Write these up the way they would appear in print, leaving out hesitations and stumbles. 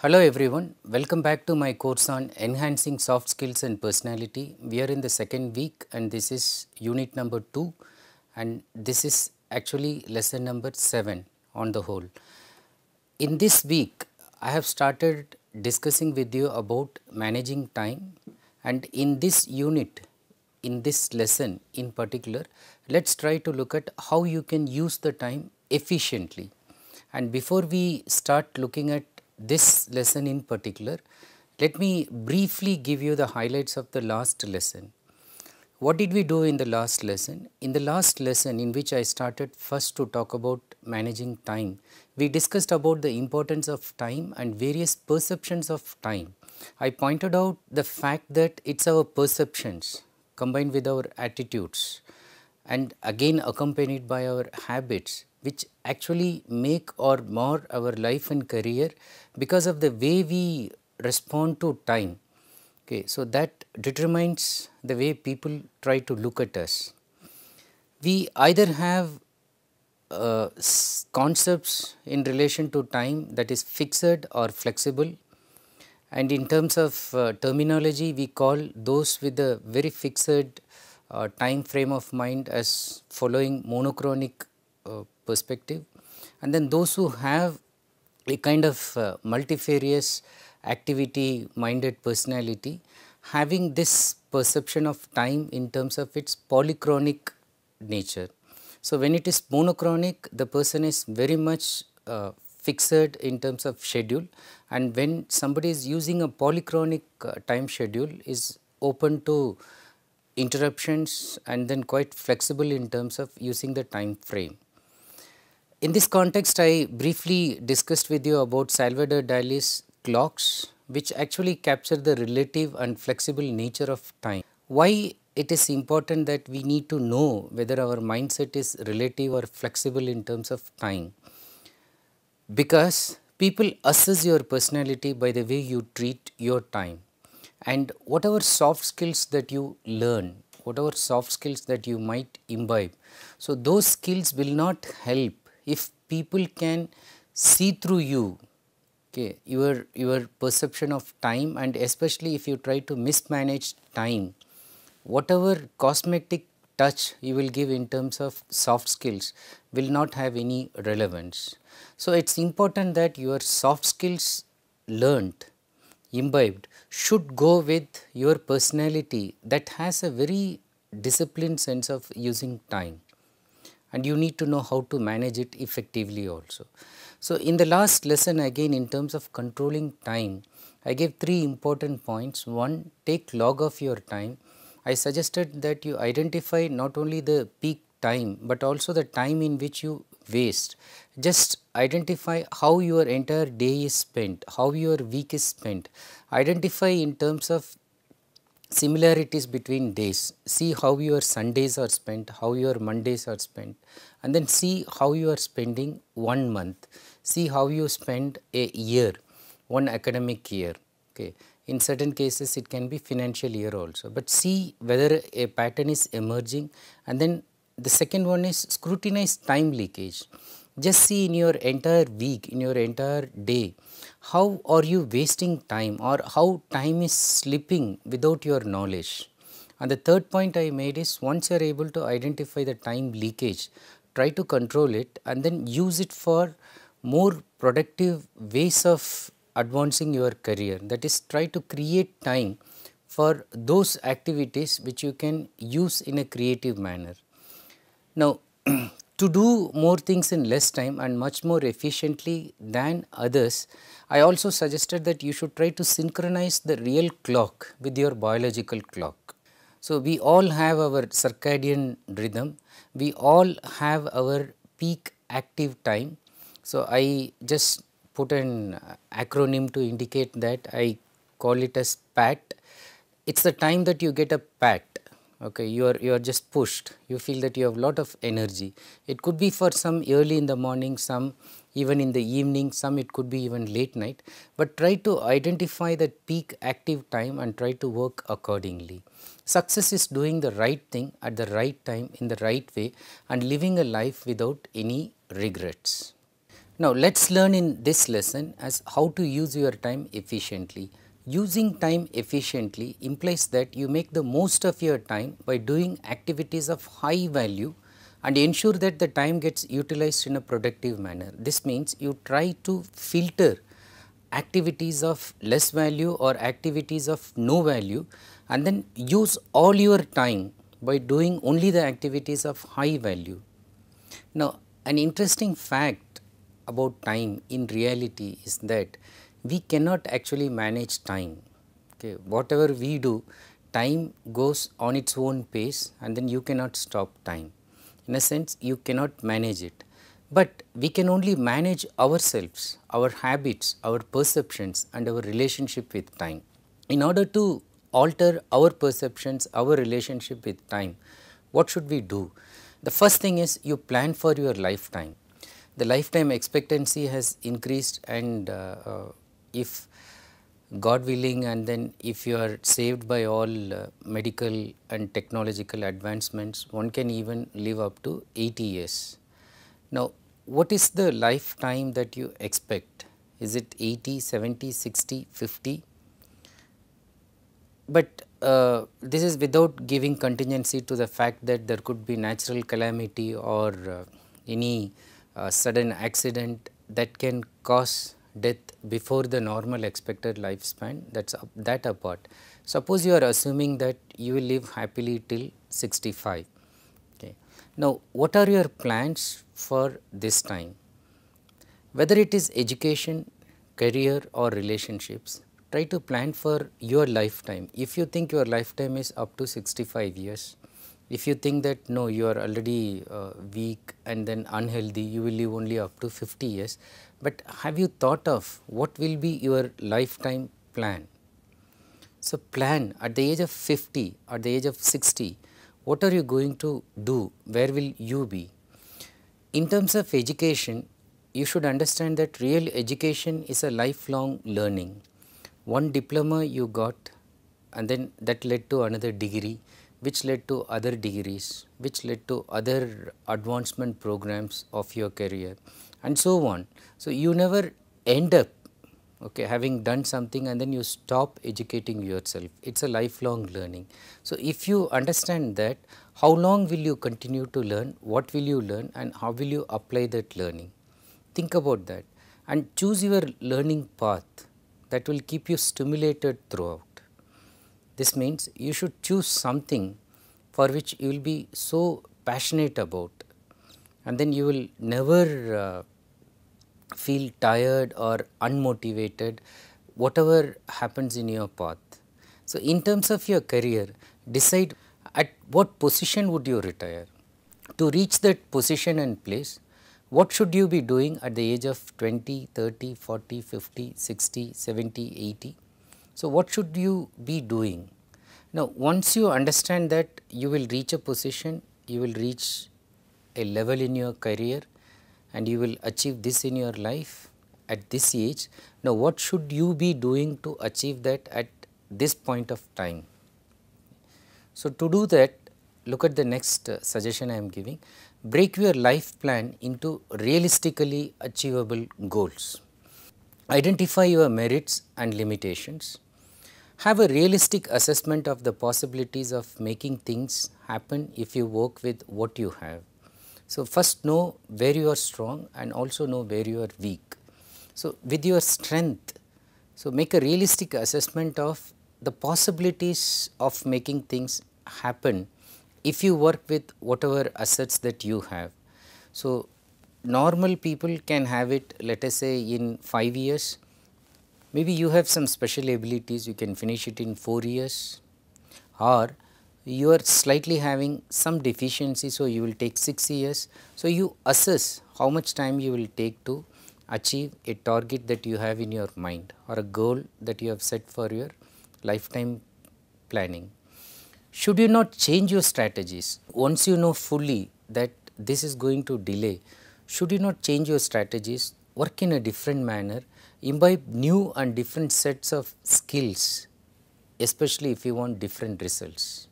Hello everyone, welcome back to my course on enhancing soft skills and personality. We are in the second week and this is unit number 2 and this is actually lesson number 7 on the whole. In this week, I have started discussing with you about managing time, and in this unit, in this lesson in particular, let us try to look at how you can use the time efficiently. And before we start looking at this lesson in particular, let me briefly give you the highlights of the last lesson. What did we do in the last lesson? In the last lesson, in which I started first to talk about managing time, we discussed about the importance of time and various perceptions of time. I pointed out the fact that it's our perceptions combined with our attitudes and again accompanied by our habits which actually make or mar our life and career because of the way we respond to time. Okay, so that determines the way people try to look at us. We either have concepts in relation to time that is fixed or flexible, and in terms of terminology we call those with a very fixed time frame of mind as following monochronic perspective, and then those who have a kind of multifarious activity minded personality having this perception of time in terms of its polychronic nature. So, when it is monochronic, the person is very much fixed in terms of schedule, and when somebody is using a polychronic time schedule is open to interruptions and then quite flexible in terms of using the time frame. In this context, I briefly discussed with you about Salvador Dali's clocks, which actually capture the relative and flexible nature of time. Why it is important that we need to know whether our mindset is relative or flexible in terms of time? Because people assess your personality by the way you treat your time, and whatever soft skills that you learn, whatever soft skills that you might imbibe, so those skills will not help if people can see through you, okay, your perception of time, and especially if you try to mismanage time, whatever cosmetic touch you will give in terms of soft skills will not have any relevance. So, it is important that your soft skills learnt, imbibed should go with your personality that has a very disciplined sense of using time, and you need to know how to manage it effectively also. So, in the last lesson again in terms of controlling time, I gave 3 important points. One, take log of your time. I suggested that you identify not only the peak time, but also the time in which you waste. Just identify how your entire day is spent, how your week is spent. Identify in terms of similarities between days. See how your Sundays are spent, how your Mondays are spent, and then see how you are spending 1 month. See how you spend a year, one academic year. Okay. In certain cases it can be financial year also, but see whether a pattern is emerging. And then the second one is scrutinize time leakage. Just see in your entire week, in your entire day, how are you wasting time or how time is slipping without your knowledge. And the third point I made is once you are able to identify the time leakage, try to control it and then use it for more productive ways of advancing your career. That is, try to create time for those activities which you can use in a creative manner. Now, to do more things in less time and much more efficiently than others, I also suggested that you should try to synchronize the real clock with your biological clock. So, we all have our circadian rhythm, we all have our peak active time. So, I just put an acronym to indicate that. I call it as PAT. It is the time that you get a pat. Okay, you are just pushed, you feel that you have lot of energy. It could be for some early in the morning, some even in the evening, some it could be even late night, but try to identify that peak active time and try to work accordingly. Success is doing the right thing at the right time in the right way and living a life without any regrets. Now, let us learn in this lesson as how to use your time efficiently. Using time efficiently implies that you make the most of your time by doing activities of high value and ensure that the time gets utilized in a productive manner. This means you try to filter activities of less value or activities of no value and then use all your time by doing only the activities of high value. Now, an interesting fact about time in reality is that we cannot actually manage time. Okay. Whatever we do, time goes on its own pace and then you cannot stop time. In a sense, you cannot manage it, but we can only manage ourselves, our habits, our perceptions and our relationship with time. In order to alter our perceptions, our relationship with time, what should we do? The first thing is you plan for your lifetime. The lifetime expectancy has increased, and if God willing, and then if you are saved by all medical and technological advancements, one can even live up to 80 years. Now, what is the lifetime that you expect? Is it 80, 70, 60, 50? But this is without giving contingency to the fact that there could be natural calamity or any sudden accident that can cause death before the normal expected lifespan. That apart. Suppose you are assuming that you will live happily till 65. Okay. Now, what are your plans for this time? Whether it is education, career or relationships, try to plan for your lifetime. If you think your lifetime is up to 65 years, if you think that no, you are already weak and then unhealthy, you will live only up to 50 years, but have you thought of what will be your lifetime plan? So, plan at the age of 50, at the age of 60, what are you going to do? Where will you be? In terms of education, you should understand that real education is a lifelong learning. One diploma you got and then that led to another degree, which led to other degrees, which led to other advancement programs of your career and so on. So, you never end up having done something and then you stop educating yourself. It is a lifelong learning. So, if you understand that, how long will you continue to learn, what will you learn and how will you apply that learning? Think about that and choose your learning path that will keep you stimulated throughout. This means you should choose something for which you will be so passionate about and then you will never feel tired or unmotivated whatever happens in your path. So, in terms of your career, decide at what position would you retire. To reach that position and place, what should you be doing at the age of 20, 30, 40, 50, 60, 70, 80? So, what should you be doing? Now, once you understand that you will reach a position, you will reach a level in your career and you will achieve this in your life at this age. Now, what should you be doing to achieve that at this point of time? So, to do that, look at the next suggestion I am giving. Break your life plan into realistically achievable goals. Identify your merits and limitations. Have a realistic assessment of the possibilities of making things happen if you work with what you have. So, first know where you are strong and also know where you are weak. So, with your strength, so make a realistic assessment of the possibilities of making things happen if you work with whatever assets that you have. So, normal people can have it, let us say in 5 years, maybe you have some special abilities, you can finish it in 4 years, or you are slightly having some deficiency, so you will take 6 years. So, you assess how much time you will take to achieve a target that you have in your mind or a goal that you have set for your lifetime planning. Should you not change your strategies? Once you know fully that this is going to delay, should you not change your strategies, work in a different manner, imbibe new and different sets of skills, especially if you want different results?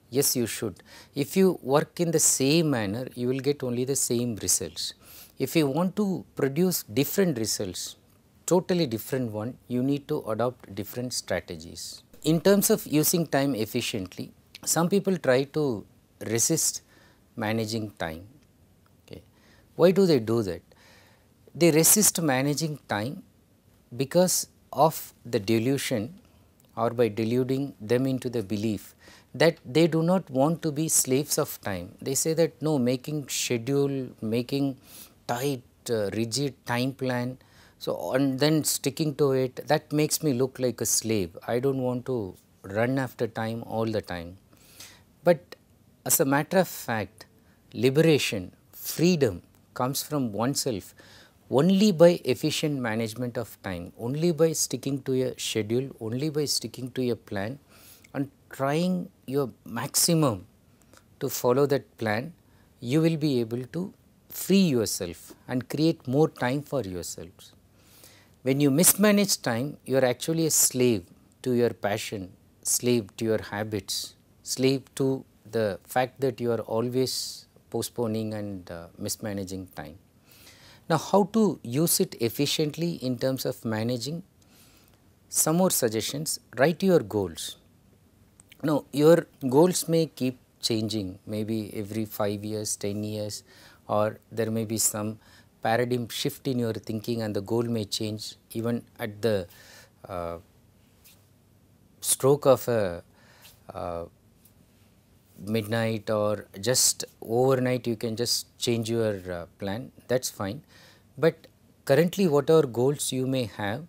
Yes, you should. If you work in the same manner, you will get only the same results. If you want to produce different results, totally different one, you need to adopt different strategies. In terms of using time efficiently, some people try to resist managing time. Okay. Why do they do that? They resist managing time because of the delusion, or by deluding them into the belief that they do not want to be slaves of time. They say that no, making schedule, making tight, rigid time plan, so and then sticking to it, that makes me look like a slave. I do not want to run after time all the time. But as a matter of fact, liberation, freedom comes from oneself only by efficient management of time, only by sticking to a schedule, only by sticking to a plan and trying your maximum to follow that plan. You will be able to free yourself and create more time for yourselves. When you mismanage time, you are actually a slave to your passion, slave to your habits, slave to the fact that you are always postponing and mismanaging time. Now, how to use it efficiently in terms of managing? Some more suggestions: write your goals. Now, your goals may keep changing, maybe every 5 years, 10 years, or there may be some paradigm shift in your thinking and the goal may change even at the uh, stroke of a midnight, or just overnight you can just change your plan, that is fine. But currently whatever goals you may have,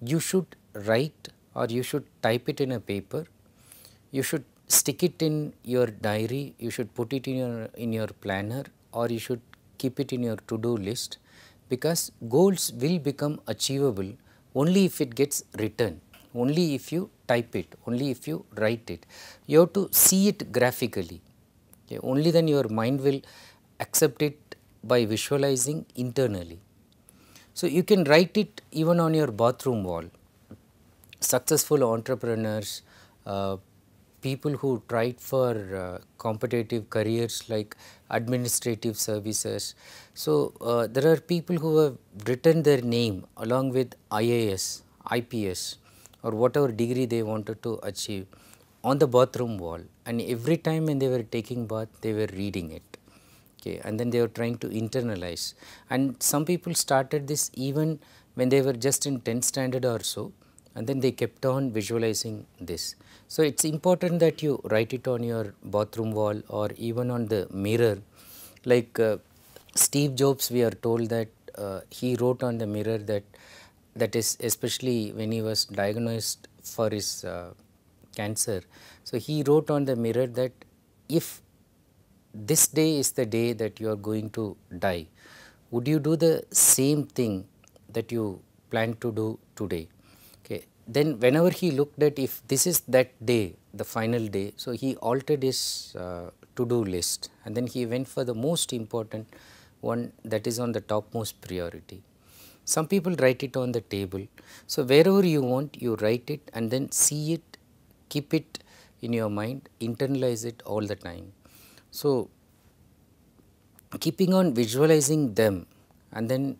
you should write or you should type it in a paper, you should stick it in your diary, you should put it in your planner, or you should keep it in your to do list, because goals will become achievable only if it gets written, only if you type it, only if you write it. You have to see it graphically. Okay. Only then your mind will accept it by visualizing internally. So, you can write it even on your bathroom wall. Successful entrepreneurs, people who tried for competitive careers like administrative services. So, there are people who have written their name along with IAS, IPS, or whatever degree they wanted to achieve on the bathroom wall, and every time when they were taking bath they were reading it. Okay, and then they were trying to internalize, and some people started this even when they were just in 10th standard or so, and then they kept on visualizing this. So, it is important that you write it on your bathroom wall or even on the mirror. Like Steve Jobs, we are told that he wrote on the mirror that is especially when he was diagnosed for his cancer. So, he wrote on the mirror that if this day is the day that you are going to die, would you do the same thing that you plan to do today? Okay. Then whenever he looked at if this is that day, the final day, so he altered his to do list, and then he went for the most important one, that is on the topmost priority. Some people write it on the table. So, wherever you want, you write it and then see it, keep it in your mind, internalize it all the time. So, keeping on visualizing them and then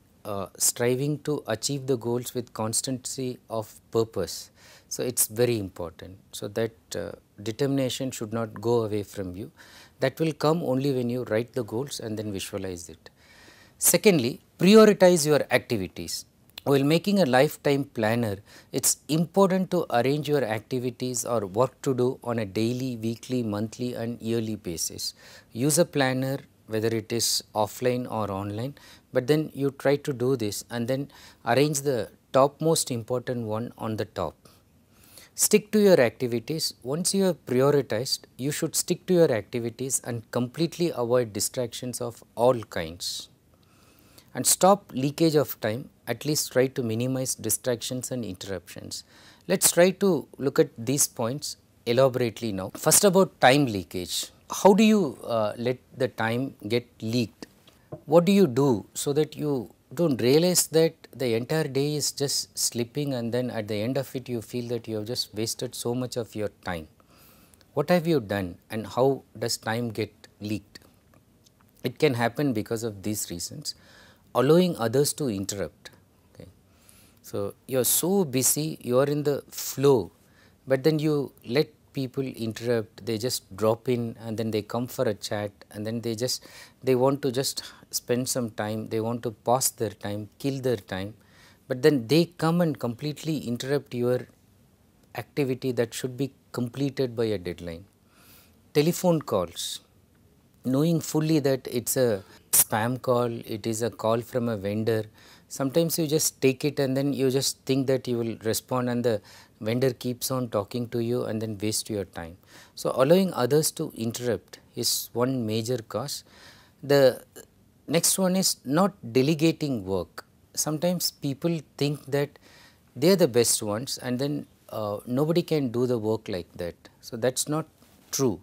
striving to achieve the goals with constancy of purpose. So, it is very important. So, that determination should not go away from you. That will come only when you write the goals and then visualize it. Secondly, prioritize your activities. While making a lifetime planner, it is important to arrange your activities or work to do on a daily, weekly, monthly and yearly basis. Use a planner, whether it is offline or online, but then you try to do this and then arrange the topmost important one on the top. Stick to your activities. Once you have prioritized, you should stick to your activities and completely avoid distractions of all kinds. And stop leakage of time, at least try to minimize distractions and interruptions. Let us try to look at these points elaborately now. First, about time leakage. How do you let the time get leaked? What do you do so that you do not realize that the entire day is just slipping, and then at the end of it you feel that you have just wasted so much of your time? What have you done and how does time get leaked? It can happen because of these reasons. allowing others to interrupt. Okay. So, you are so busy, you are in the flow, but then you let people interrupt, they just drop in and then they come for a chat, and then they want to just spend some time, they want to pass their time, kill their time, but then they come and completely interrupt your activity that should be completed by a deadline. Telephone calls, knowing fully that it's a spam call, it is a call from a vendor, sometimes you just take it and then you just think that you will respond, and the vendor keeps on talking to you and then waste your time. So, allowing others to interrupt is one major cause. The next one is not delegating work. Sometimes people think that they are the best ones, and then nobody can do the work like that. So, that is not true.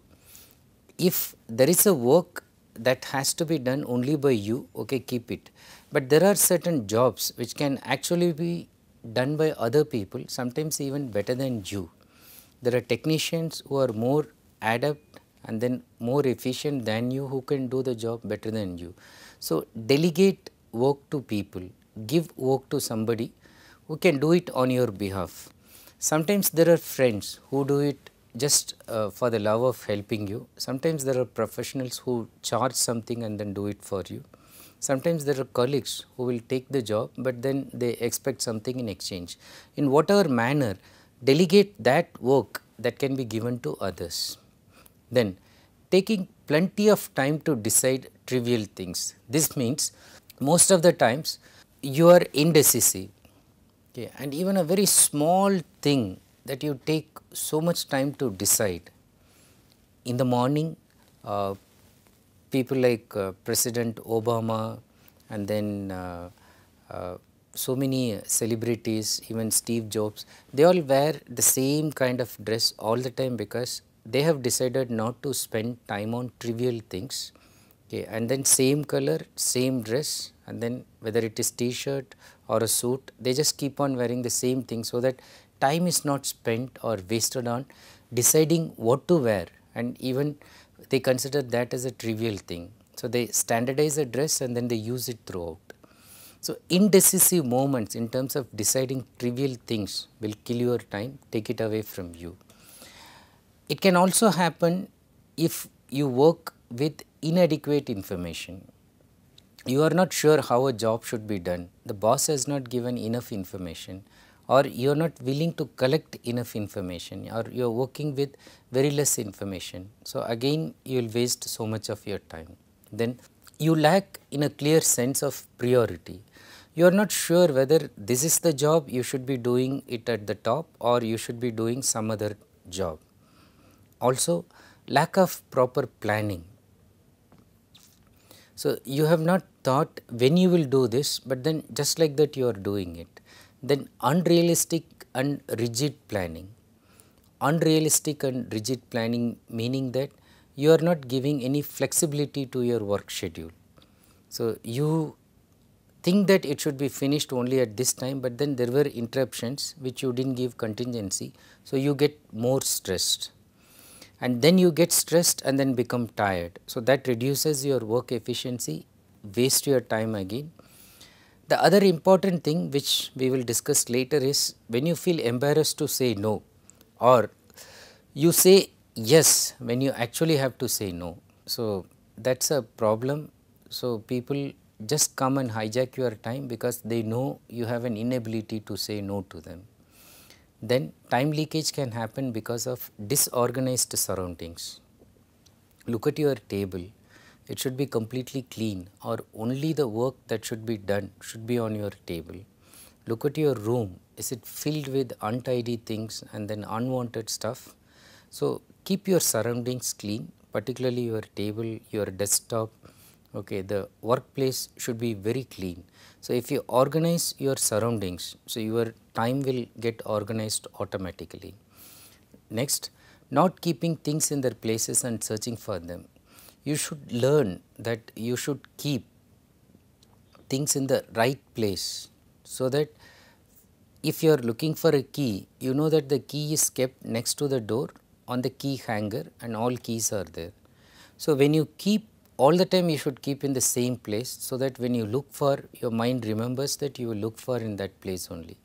If there is a work that has to be done only by you, okay, keep it. But there are certain jobs which can actually be done by other people, sometimes even better than you. There are technicians who are more adept and then more efficient than you, who can do the job better than you. So, delegate work to people, give work to somebody who can do it on your behalf. Sometimes there are friends who do it just for the love of helping you. Sometimes there are professionals who charge something and then do it for you. Sometimes there are colleagues who will take the job, but then they expect something in exchange. In whatever manner, delegate that work that can be given to others. Then taking plenty of time to decide trivial things. This means most of the times you are indecisive, okay, and even a very small thing that you take so much time to decide. In the morning, people like President Obama, and then so many celebrities, even Steve Jobs, they all wear the same kind of dress all the time because they have decided not to spend time on trivial things. Okay, and then same color, same dress, and then whether it is t-shirt or a suit, they just keep on wearing the same thing, so that time is not spent or wasted on deciding what to wear, and even they consider that as a trivial thing. So, they standardize a dress and then they use it throughout. So, indecisive moments in terms of deciding trivial things will kill your time, take it away from you. It can also happen if you work with inadequate information. You are not sure how a job should be done, the boss has not given enough information, or you are not willing to collect enough information, or you are working with very less information. So, again you will waste so much of your time. Then you lack in a clear sense of priority. You are not sure whether this is the job you should be doing it at the top, or you should be doing some other job. Also, lack of proper planning. So, you have not thought when you will do this, but then just like that you are doing it. Then unrealistic and rigid planning. Unrealistic and rigid planning meaning that you are not giving any flexibility to your work schedule. So, you think that it should be finished only at this time, but then there were interruptions which you did not give contingency. So, you get more stressed, and then you get stressed and then become tired. So, that reduces your work efficiency, waste your time again. The other important thing which we will discuss later is when you feel embarrassed to say no, or you say yes when you actually have to say no. So, that is a problem. So, people just come and hijack your time because they know you have an inability to say no to them. Then time leakage can happen because of disorganized surroundings. Look at your table, it should be completely clean, or only the work that should be done should be on your table. Look at your room, is it filled with untidy things and then unwanted stuff? So, keep your surroundings clean, particularly your table, your desktop, okay, the workplace should be very clean. So, if you organize your surroundings, so your time will get organized automatically. Next, not keeping things in their places and searching for them. You should learn that you should keep things in the right place, so that if you are looking for a key, you know that the key is kept next to the door on the key hanger and all keys are there. So, when you keep all the time you should keep in the same place, so that when you look for, your mind remembers that you will look for in that place only.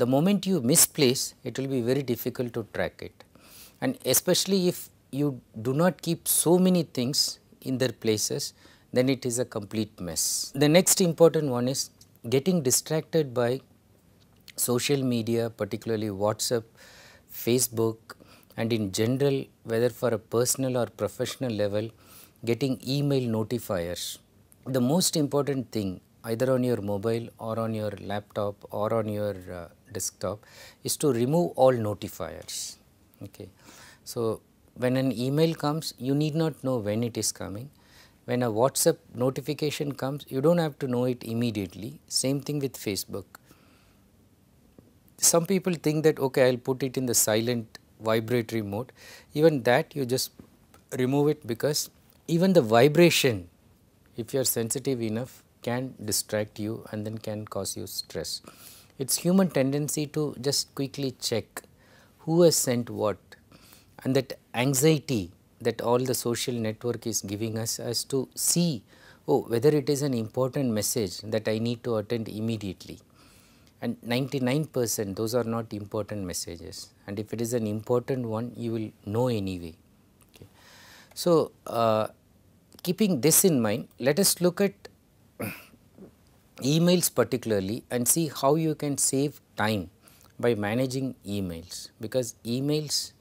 The moment you misplace, it will be very difficult to track it, and especially if you do not keep so many things in their places, then it is a complete mess. The next important one is getting distracted by social media, particularly WhatsApp, Facebook, and in general, whether for a personal or professional level, getting email notifiers. The most important thing, either on your mobile or on your laptop or on your desktop, is to remove all notifiers. Okay. So, when an email comes, you need not know when it is coming. When a WhatsApp notification comes, you do not have to know it immediately. Same thing with Facebook. Some people think that, okay, I will put it in the silent vibratory mode. Even that you just remove it, because even the vibration, if you are sensitive enough, can distract you and then can cause you stress. It is human tendency to just quickly check who has sent what, and that anxiety that all the social network is giving us as to see, oh, whether it is an important message that I need to attend immediately. And 99% those are not important messages, and if it is an important one, you will know anyway. Okay. So, keeping this in mind, let us look at emails particularly and see how you can save time by managing emails, because emails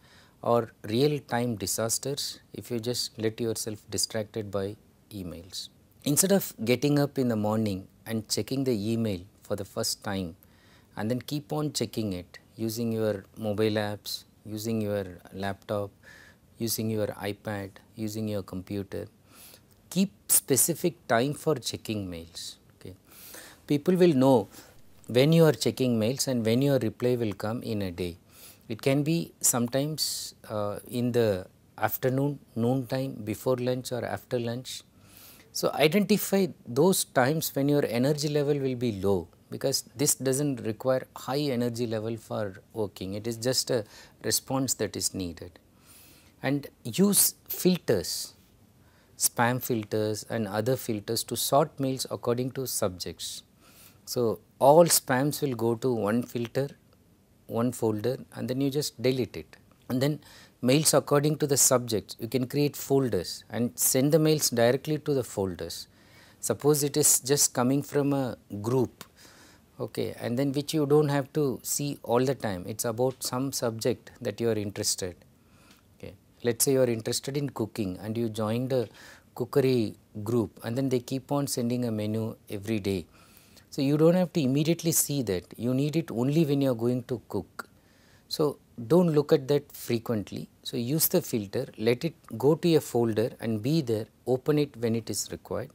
are real time disasters if you just let yourself distracted by emails. Instead of getting up in the morning and checking the email for the first time and then keep on checking it using your mobile apps, using your laptop, using your iPad, using your computer, keep specific time for checking mails. Okay. People will know when you are checking mails and when your reply will come in a day. It can be sometimes in the afternoon, noon time, before lunch or after lunch. So, identify those times when your energy level will be low, because this does not require high energy level for working, it is just a response that is needed. And use filters, spam filters and other filters to sort mails according to subjects. So, all spams will go to one filter, one folder, and then you just delete it. And then mails according to the subjects, you can create folders and send the mails directly to the folders. Suppose it is just coming from a group, okay, and then which you do not have to see all the time, it is about some subject that you are interested. Okay. Let us say you are interested in cooking and you joined a cookery group, and then they keep on sending a menu every day. So, you do not have to immediately see that, you need it only when you are going to cook. So, do not look at that frequently. So, use the filter, let it go to a folder and be there, open it when it is required,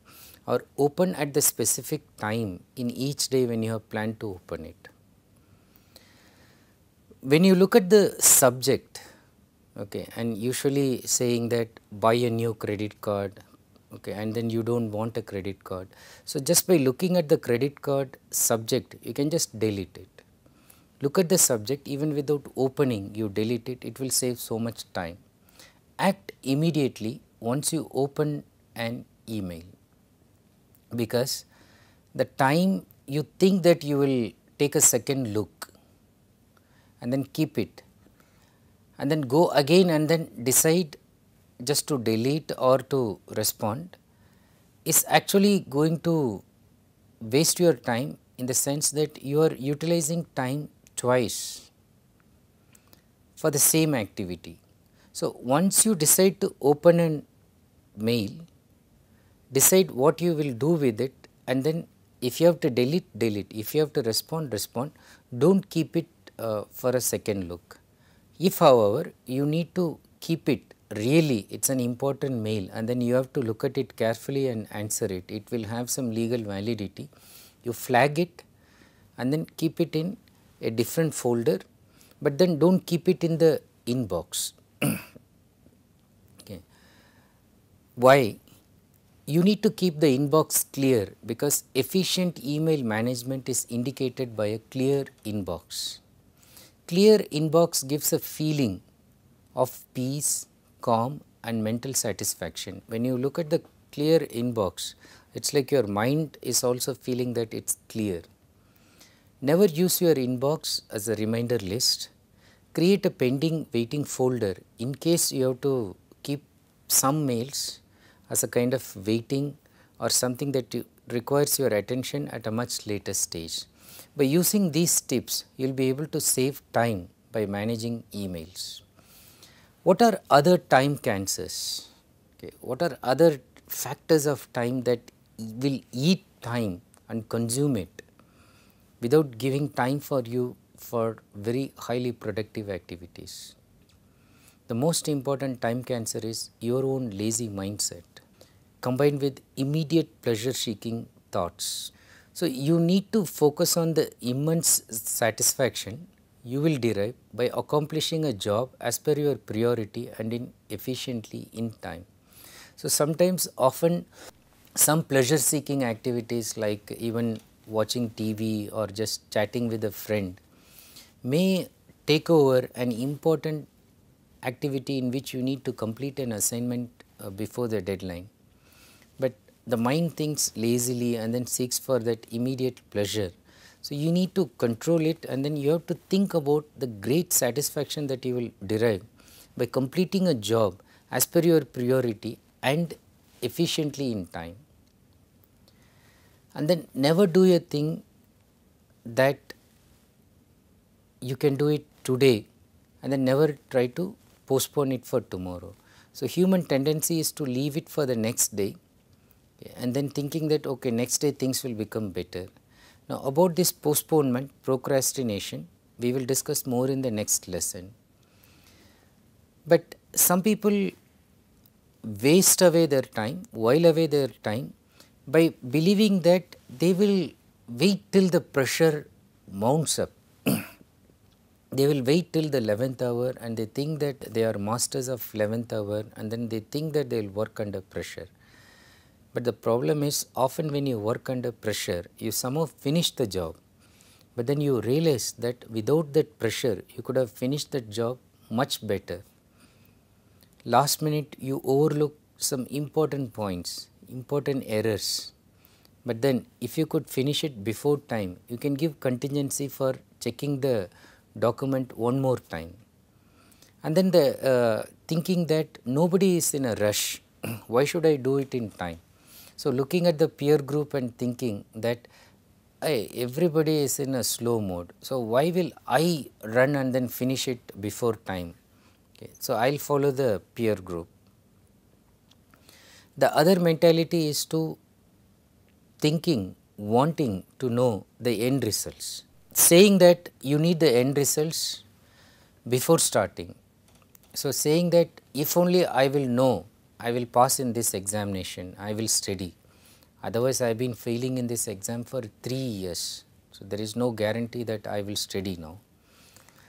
or open at the specific time in each day when you have planned to open it. When you look at the subject, okay, and usually saying that buy a new credit card, okay, and then you do not want a credit card. So, just by looking at the credit card subject, you can just delete it. Look at the subject, even without opening, you delete it, it will save so much time. Act immediately once you open an email, because the time you think that you will take a second look and then keep it and then go again and then decide just to delete or to respond is actually going to waste your time, in the sense that you are utilizing time twice for the same activity. So, once you decide to open a mail, decide what you will do with it, and then if you have to delete, delete, if you have to respond, respond, do not keep it for a second look. If however, you need to keep it, really it is an important mail and then you have to look at it carefully and answer it, it will have some legal validity, you flag it and then keep it in a different folder, but then do not keep it in the inbox. Okay. Why? You need to keep the inbox clear, because efficient email management is indicated by a clear inbox. Clear inbox gives a feeling of peace, calm and mental satisfaction. When you look at the clear inbox, it's like your mind is also feeling that it's clear. Never use your inbox as a reminder list. Create a pending waiting folder in case you have to keep some mails as a kind of waiting or something that requires your attention at a much later stage. By using these tips, you will be able to save time by managing emails. What are other time cancers? Okay. What are other factors of time that will eat time and consume it without giving time for you for very highly productive activities? The most important time cancer is your own lazy mindset combined with immediate pleasure seeking thoughts. So, you need to focus on the immense satisfaction you will derive by accomplishing a job as per your priority and in efficiently in time. So, sometimes often some pleasure seeking activities like even watching TV or just chatting with a friend may take over an important activity in which you need to complete an assignment before the deadline. But the mind thinks lazily and then seeks for that immediate pleasure. So, you need to control it, and then you have to think about the great satisfaction that you will derive by completing a job as per your priority and efficiently in time. And then never do a thing that you can do it today and then never try to postpone it for tomorrow. So, human tendency is to leave it for the next day and then thinking that okay, next day things will become better. Now, about this postponement, procrastination, we will discuss more in the next lesson. But some people waste away their time, while away their time by believing that they will wait till the pressure mounts up. They will wait till the 11th hour and they think that they are masters of 11th hour, and then they think that they will work under pressure. But the problem is often when you work under pressure, you somehow finish the job, but then you realize that without that pressure, you could have finished that job much better. Last minute you overlook some important points, important errors, but then if you could finish it before time, you can give contingency for checking the document one more time. And then the thinking that nobody is in a rush, why should I do it in time? So, looking at the peer group and thinking that hey, everybody is in a slow mode, so why will I run and then finish it before time? Okay. So, I will follow the peer group. The other mentality is to thinking, wanting to know the end results, saying that you need the end results before starting. So, saying that if only I will know, I will pass in this examination, I will study, otherwise I have been failing in this exam for 3 years. So, there is no guarantee that I will study now.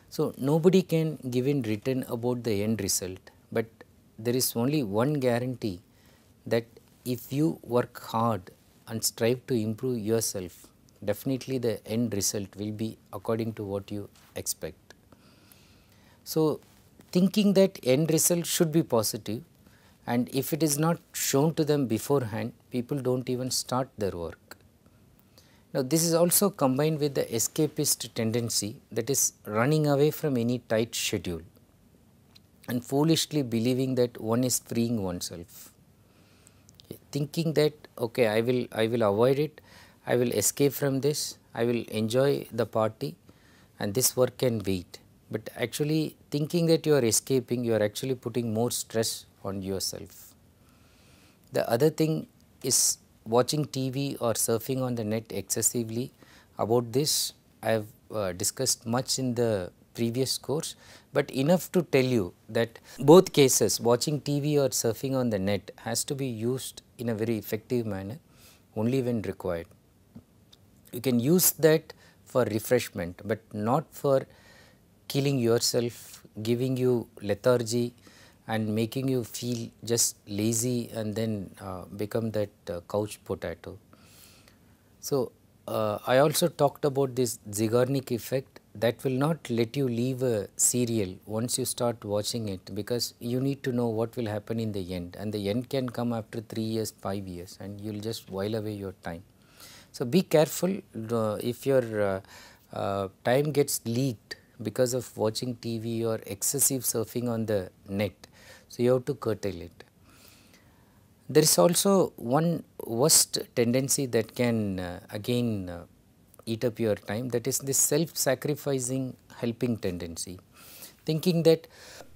So, nobody can give in written about the end result, but there is only one guarantee that if you work hard and strive to improve yourself, definitely the end result will be according to what you expect. So, thinking that end result should be positive, and if it is not shown to them beforehand, people do not even start their work. Now, this is also combined with the escapist tendency, that is running away from any tight schedule and foolishly believing that one is freeing oneself. Thinking that okay, I will avoid it, I will escape from this, I will enjoy the party and this work can wait. But actually thinking that you are escaping, you are actually putting more stress on yourself. The other thing is watching TV or surfing on the net excessively. About this I have discussed much in the previous course, but enough to tell you that both cases, watching TV or surfing on the net, has to be used in a very effective manner only when required. You can use that for refreshment, but not for killing yourself, giving you lethargy and making you feel just lazy and then become that couch potato. So, I also talked about this Zeigarnik effect that will not let you leave a serial once you start watching it, because you need to know what will happen in the end, and the end can come after 3 years, 5 years, and you will just while away your time. So, be careful if your time gets leaked because of watching TV or excessive surfing on the net. So, you have to curtail it. There is also one worst tendency that can again eat up your time, that is this self-sacrificing helping tendency, thinking that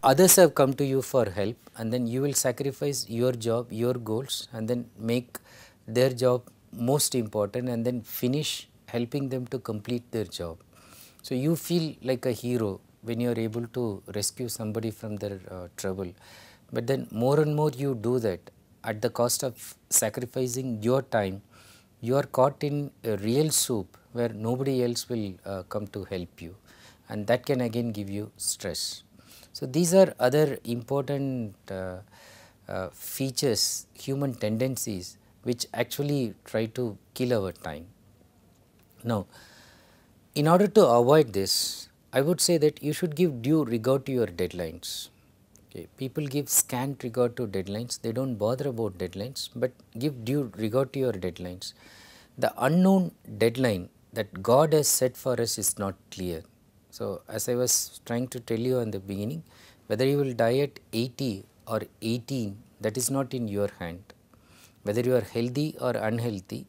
others have come to you for help and then you will sacrifice your job, your goals, and then make their job most important and then finish helping them to complete their job. So, you feel like a hero when you are able to rescue somebody from their trouble, but then more and more you do that at the cost of sacrificing your time. You are caught in a real soup where nobody else will come to help you, and that can again give you stress. So, these are other important features, human tendencies, which actually try to kill our time. Now, in order to avoid this, I would say that you should give due regard to your deadlines. Okay. People give scant regard to deadlines, they do not bother about deadlines, but give due regard to your deadlines. The unknown deadline that God has set for us is not clear. So, as I was trying to tell you in the beginning, whether you will die at 80 or 18, that is not in your hand. Whether you are healthy or unhealthy,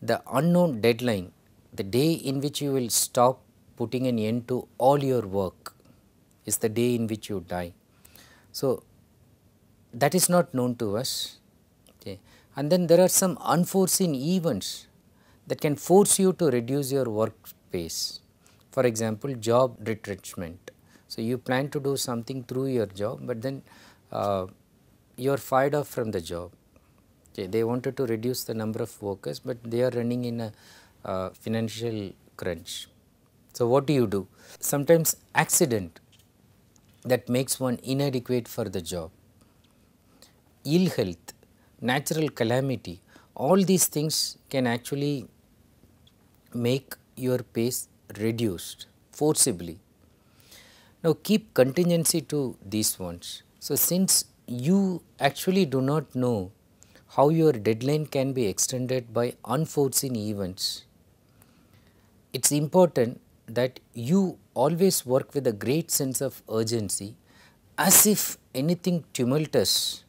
the unknown deadline, the day in which you will stop putting an end to all your work, is the day in which you die. So, that is not known to us. Okay. And then there are some unforeseen events that can force you to reduce your work pace. For example, job retrenchment. So, you plan to do something through your job, but then you are fired off from the job. Okay. They wanted to reduce the number of workers, but they are running in a financial crunch. So, what do you do? Sometimes accident that makes one inadequate for the job, ill health, natural calamity, all these things can actually make your pace reduced forcibly. Now, keep contingency to these ones. So, since you actually do not know how your deadline can be extended by unforeseen events, it is important that you always work with a great sense of urgency, as if anything tumultuous,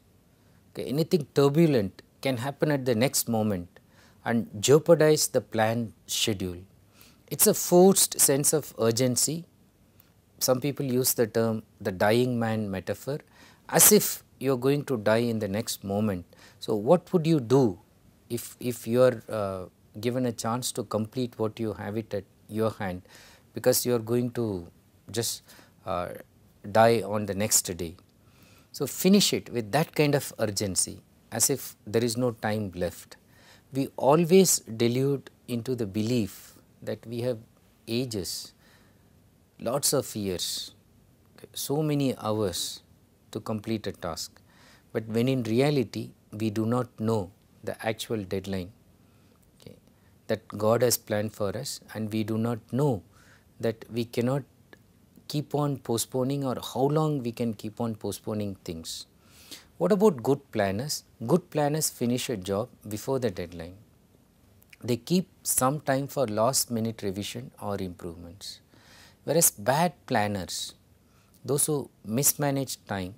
okay, anything turbulent can happen at the next moment and jeopardize the planned schedule. It is a forced sense of urgency. Some people use the term the dying man metaphor, as if you are going to die in the next moment. So, what would you do if you are given a chance to complete what you have it at your hand, because you are going to just die on the next day? So, finish it with that kind of urgency, as if there is no time left. We always delude into the belief that we have ages, lots of years, okay, so many hours to complete a task, but when in reality we do not know the actual deadline, okay, that God has planned for us, and we do not know that we cannot keep on postponing, or how long we can keep on postponing things. What about good planners? Good planners finish a job before the deadline. They keep some time for last minute revision or improvements. Whereas bad planners, those who mismanage time,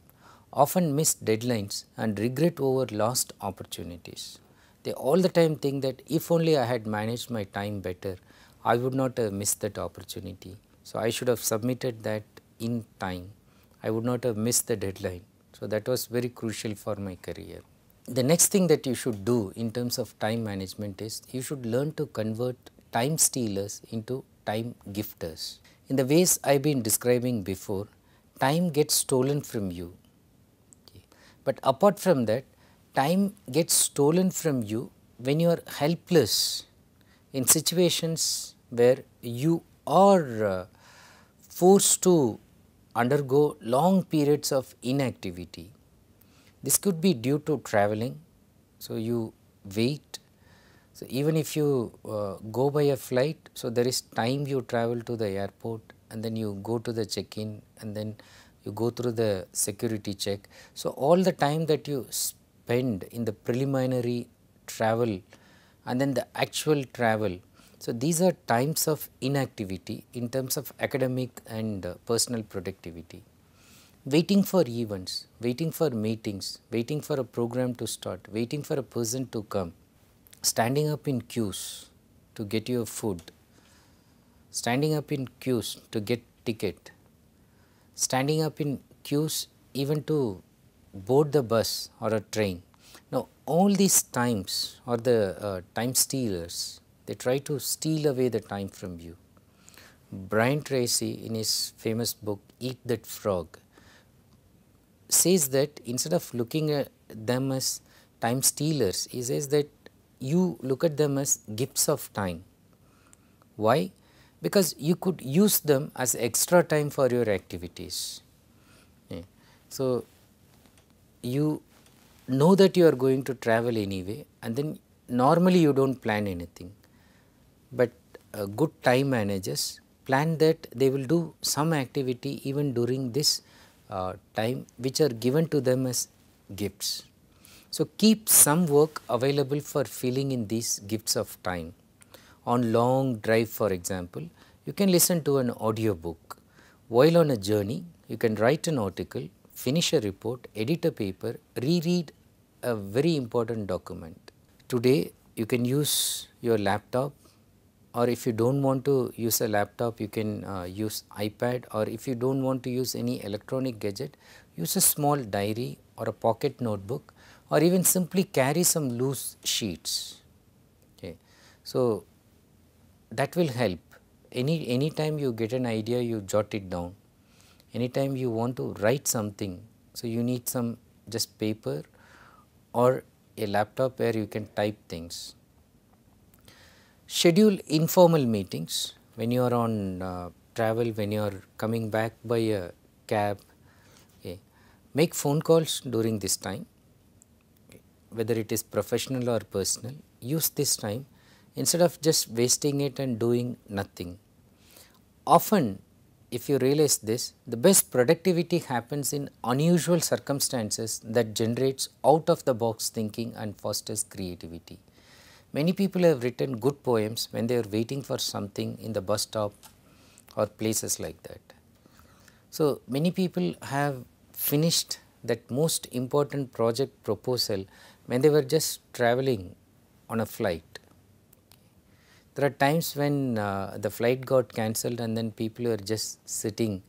often miss deadlines and regret over lost opportunities. They all the time think that if only I had managed my time better, I would not have missed that opportunity. So, I should have submitted that in time. I would not have missed the deadline. So, that was very crucial for my career. The next thing that you should do in terms of time management is you should learn to convert time stealers into time gifters. In the ways I have been describing before, time gets stolen from you. Okay. But apart from that, time gets stolen from you when you are helpless in situations where you are forced to undergo long periods of inactivity. This could be due to traveling, so you wait. So, even if you go by a flight, so there is time you travel to the airport and then you go to the check-in and then you go through the security check. So, all the time that you spend in the preliminary travel and then the actual travel. So, these are times of inactivity in terms of academic and personal productivity. Waiting for events, waiting for meetings, waiting for a program to start, waiting for a person to come, standing up in queues to get your food, standing up in queues to get ticket, standing up in queues even to board the bus or a train. Now, all these times are the time stealers. They try to steal away the time from you. Brian Tracy, in his famous book Eat That Frog, says that instead of looking at them as time stealers, he says that you look at them as gifts of time. Why? Because you could use them as extra time for your activities. Yeah. So, you know that you are going to travel anyway and then normally you do not plan anything, but good time managers plan that they will do some activity even during this time which are given to them as gifts. So, keep some work available for filling in these gifts of time. On long drive, for example, you can listen to an audio book. While on a journey, you can write an article, finish a report, edit a paper, reread a very important document. Today, you can use your laptop, or if you do not want to use a laptop, you can use iPad, or if you do not want to use any electronic gadget, use a small diary or a pocket notebook, or even simply carry some loose sheets. Okay. So, that will help. Any time you get an idea, you jot it down. Anytime you want to write something, so you need some just paper or a laptop where you can type things. Schedule informal meetings when you are on travel, when you are coming back by a cab. Okay. Make phone calls during this time, whether it is professional or personal. Use this time instead of just wasting it and doing nothing. Often, if you realize this, the best productivity happens in unusual circumstances that generates out of the box thinking and fosters creativity. Many people have written good poems when they are waiting for something in the bus stop or places like that. So, many people have finished that most important project proposal when they were just traveling on a flight. There are times when the flight got cancelled and then people were just sitting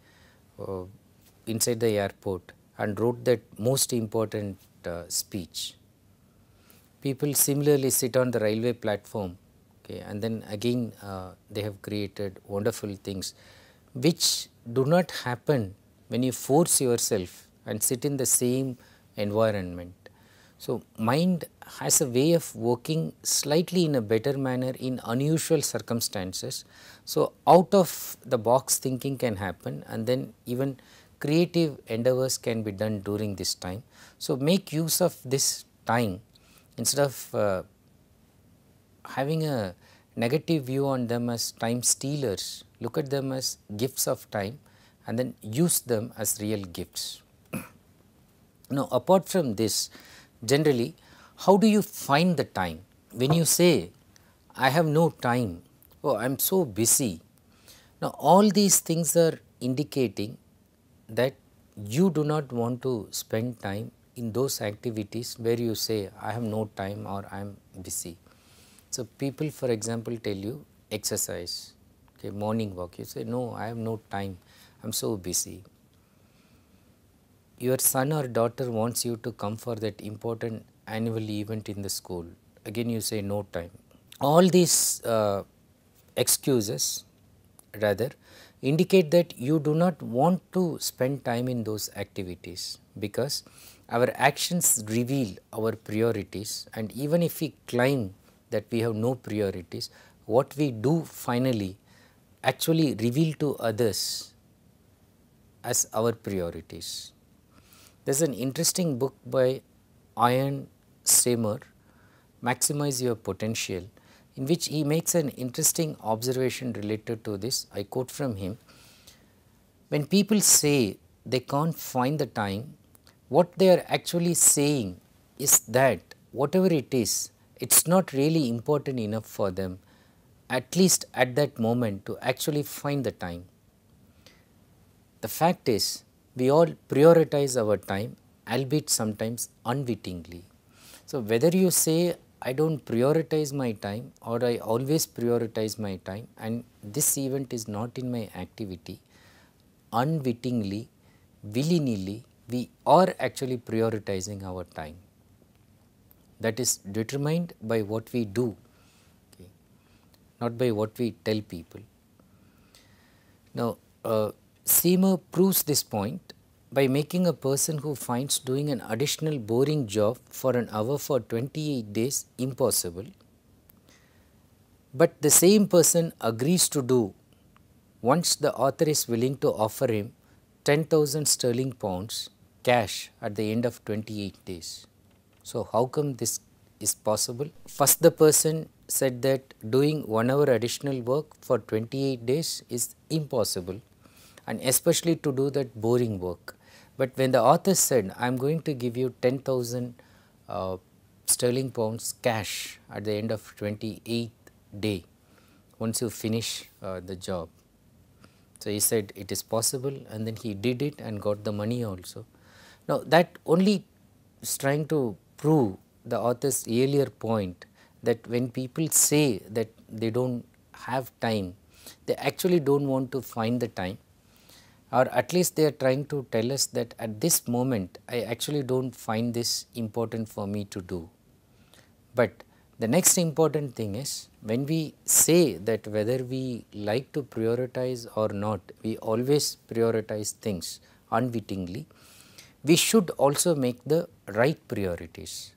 inside the airport and wrote that most important speech. People similarly sit on the railway platform, okay, and then again they have created wonderful things which do not happen when you force yourself and sit in the same environment. So, mind has a way of working slightly in a better manner in unusual circumstances. So, out of the box thinking can happen and then even creative endeavors can be done during this time. So, make use of this time instead of having a negative view on them as time stealers. Look at them as gifts of time and then use them as real gifts. Now, apart from this, generally, how do you find the time? When you say, I have no time, oh, I am so busy. Now, all these things are indicating that you do not want to spend time in those activities where you say, I have no time or I am busy. So, people for example tell you exercise, okay, morning walk, you say, no, I have no time, I am so busy. Your son or daughter wants you to come for that important annual event in the school, again you say no time. All these excuses rather indicate that you do not want to spend time in those activities, because our actions reveal our priorities, and even if we claim that we have no priorities, what we do finally actually reveal to others as our priorities. There is an interesting book by Ian Seymour, Maximize Your Potential, in which he makes an interesting observation related to this. I quote from him: when people say they can't find the time, what they are actually saying is that whatever it is, it's not really important enough for them, at least at that moment, to actually find the time. The fact is, we all prioritize our time, albeit sometimes unwittingly. So, whether you say I don't prioritize my time or I always prioritize my time and this event is not in my activity, unwittingly, willy-nilly, we are actually prioritizing our time. That is determined by what we do, okay, not by what we tell people. Now, Seymour proves this point by making a person who finds doing an additional boring job for an hour for 28 days impossible, but the same person agrees to do once the author is willing to offer him 10,000 sterling pounds cash at the end of 28 days. So, how come this is possible? First, the person said that doing 1 hour additional work for 28 days is impossible, and especially to do that boring work. But when the author said, I am going to give you 10,000 sterling pounds cash at the end of 28th day, once you finish the job. So, he said it is possible, and then he did it and got the money also. Now, that only is trying to prove the author's earlier point that when people say that they do not have time, they actually do not want to find the time, or at least they are trying to tell us that at this moment I actually do not find this important for me to do. But the next important thing is, when we say that whether we like to prioritize or not, we always prioritize things unwittingly, we should also make the right priorities.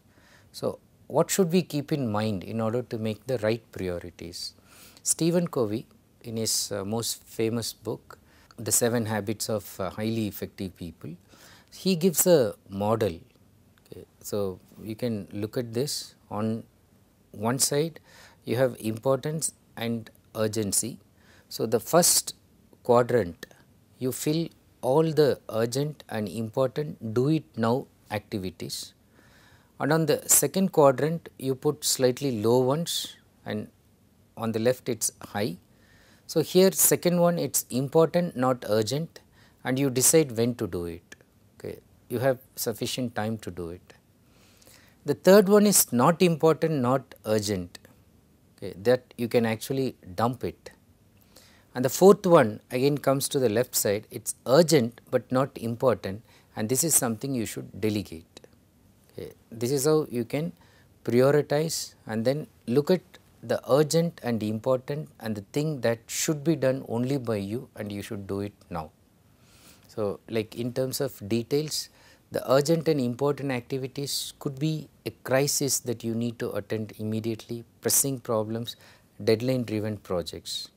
So, what should we keep in mind in order to make the right priorities? Stephen Covey, in his most famous book, The 7 Habits of Highly Effective People, he gives a model. Okay. So, you can look at this. On one side you have importance and urgency. So, the first quadrant you fill all the urgent and important do it now activities, and on the second quadrant you put slightly low ones, and on the left it is high. So, here second one it is important not urgent, and you decide when to do it, okay. You have sufficient time to do it. The third one is not important not urgent, okay, that you can actually dump it. And the fourth one again comes to the left side, it is urgent but not important, and this is something you should delegate. Okay. This is how you can prioritize and then look at the urgent and important and the thing that should be done only by you, and you should do it now. So, like in terms of details, the urgent and important activities could be a crisis that you need to attend immediately, pressing problems, deadline driven projects.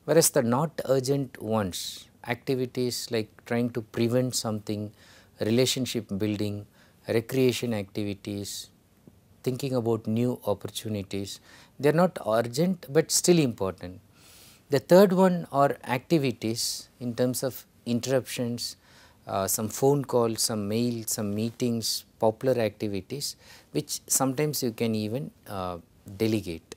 Whereas the not urgent ones, activities like trying to prevent something, relationship building, recreation activities, thinking about new opportunities, they are not urgent but still important. The third one are activities in terms of interruptions, some phone calls, some mails, some meetings, popular activities, which sometimes you can even delegate.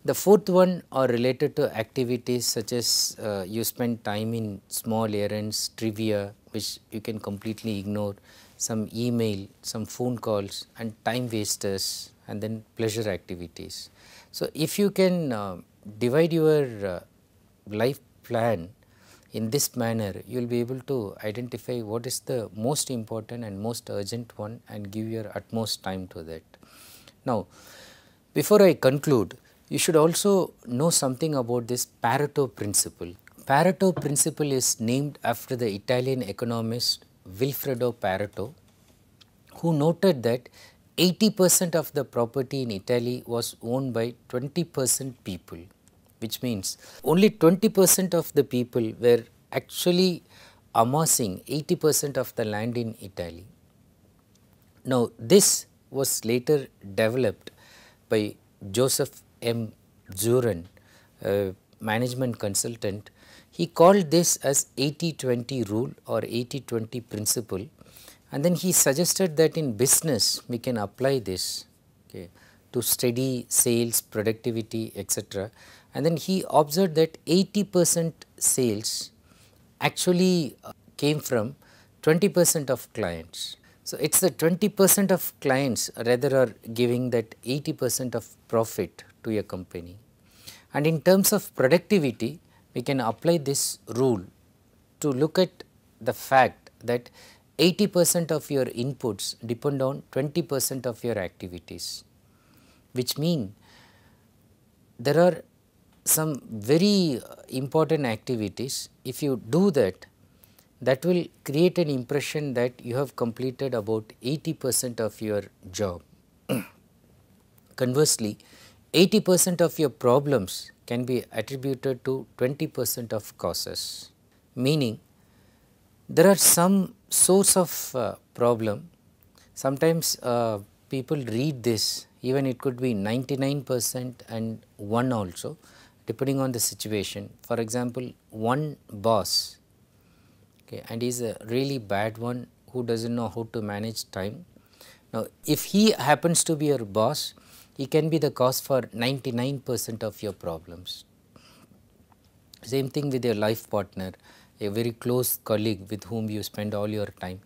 The fourth one are related to activities such as you spend time in small errands, trivia, which you can completely ignore, some email, some phone calls, and time wasters, and then pleasure activities. So, if you can divide your life plan in this manner, you will be able to identify what is the most important and most urgent one and give your utmost time to that. Now, before I conclude, you should also know something about this Pareto principle. Pareto principle is named after the Italian economist Vilfredo Pareto, who noted that 80% of the property in Italy was owned by 20% people, which means only 20% of the people were actually amassing 80% of the land in Italy. Now, this was later developed by Joseph M. Juran, a management consultant, he called this as 80-20 rule or 80-20 principle, and then he suggested that in business we can apply this, okay, to steady sales, productivity, etc. And then he observed that 80% sales actually came from 20% of clients. So, it is the 20% of clients rather are giving that 80% of profit to a company. And in terms of productivity, we can apply this rule to look at the fact that 80% of your inputs depend on 20% of your activities, which mean there are some very important activities. If you do that, that will create an impression that you have completed about 80% of your job. Conversely, 80% of your problems can be attributed to 20% of causes, meaning there are some source of problem. Sometimes people read this, even it could be 99% and 1 also, depending on the situation. For example, one boss, okay, and he is a really bad one who does not know how to manage time. Now, if he happens to be your boss, he can be the cause for 99% of your problems. Same thing with your life partner, a very close colleague with whom you spend all your time.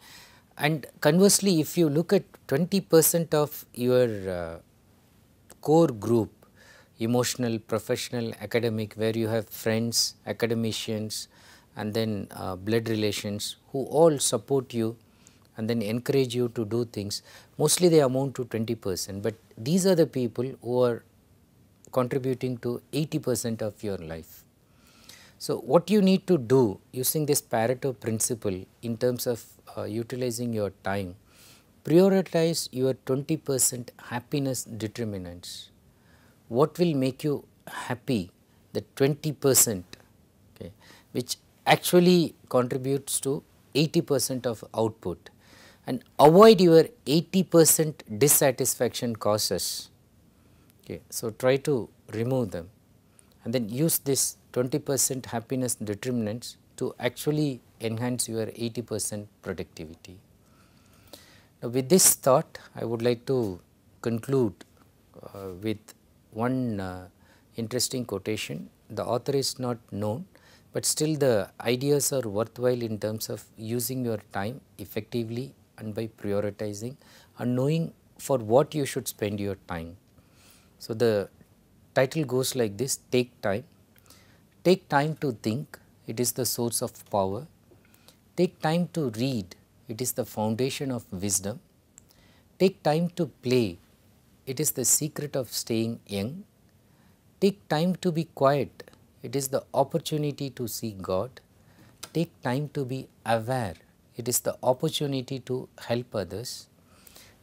And conversely, if you look at 20% of your core group, emotional, professional, academic, where you have friends, academicians, and then blood relations who all support you and then encourage you to do things, mostly they amount to 20%, but these are the people who are contributing to 80% of your life. So, what you need to do using this Pareto principle in terms of utilizing your time, prioritize your 20% happiness determinants. What will make you happy? The 20%, okay, which actually contributes to 80% of output, and avoid your 80% dissatisfaction causes. Okay. So, try to remove them and then use this 20% happiness determinants to actually enhance your 80% productivity. Now, with this thought, I would like to conclude with one interesting quotation. The author is not known, but still the ideas are worthwhile in terms of using your time effectively and by prioritizing and knowing for what you should spend your time. So, the title goes like this: take time. Take time to think, it is the source of power. Take time to read, it is the foundation of wisdom. Take time to play, it is the secret of staying young. Take time to be quiet, it is the opportunity to see God. Take time to be aware, it is the opportunity to help others.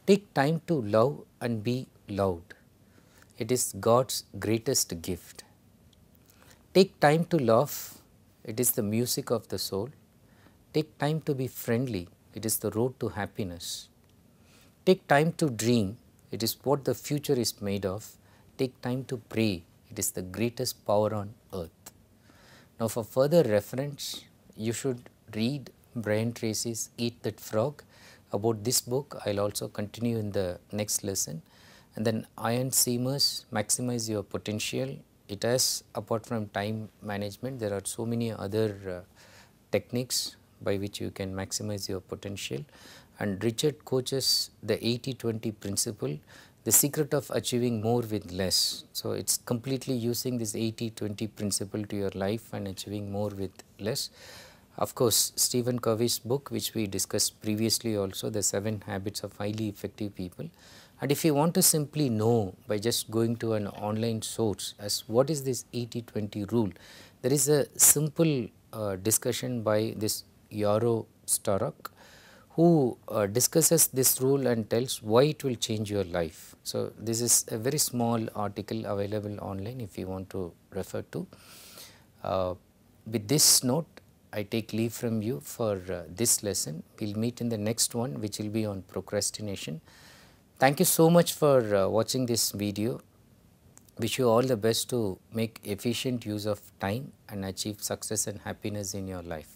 Take time to love and be loved, it is God's greatest gift. Take time to laugh, it is the music of the soul. Take time to be friendly, it is the road to happiness. Take time to dream, it is what the future is made of. Take time to pray, it is the greatest power on earth. Now, for further reference, you should read Brian Tracy's Eat That Frog. About this book, I will also continue in the next lesson. And then Ian Seymour's Maximize Your Potential. It has, apart from time management, there are so many other techniques by which you can maximize your potential. And Richard Koch's the 80-20 principle, the secret of achieving more with less. So, it is completely using this 80-20 principle to your life and achieving more with less. Of course, Stephen Covey's book, which we discussed previously also, the 7 habits of highly effective people. And if you want to simply know by just going to an online source as what is this 80-20 rule, there is a simple discussion by this Yaro Starak, who discusses this rule and tells why it will change your life. So, this is a very small article available online if you want to refer to. With this note, I take leave from you for this lesson. We will meet in the next one, which will be on procrastination. Thank you so much for watching this video. Wish you all the best to make efficient use of time and achieve success and happiness in your life.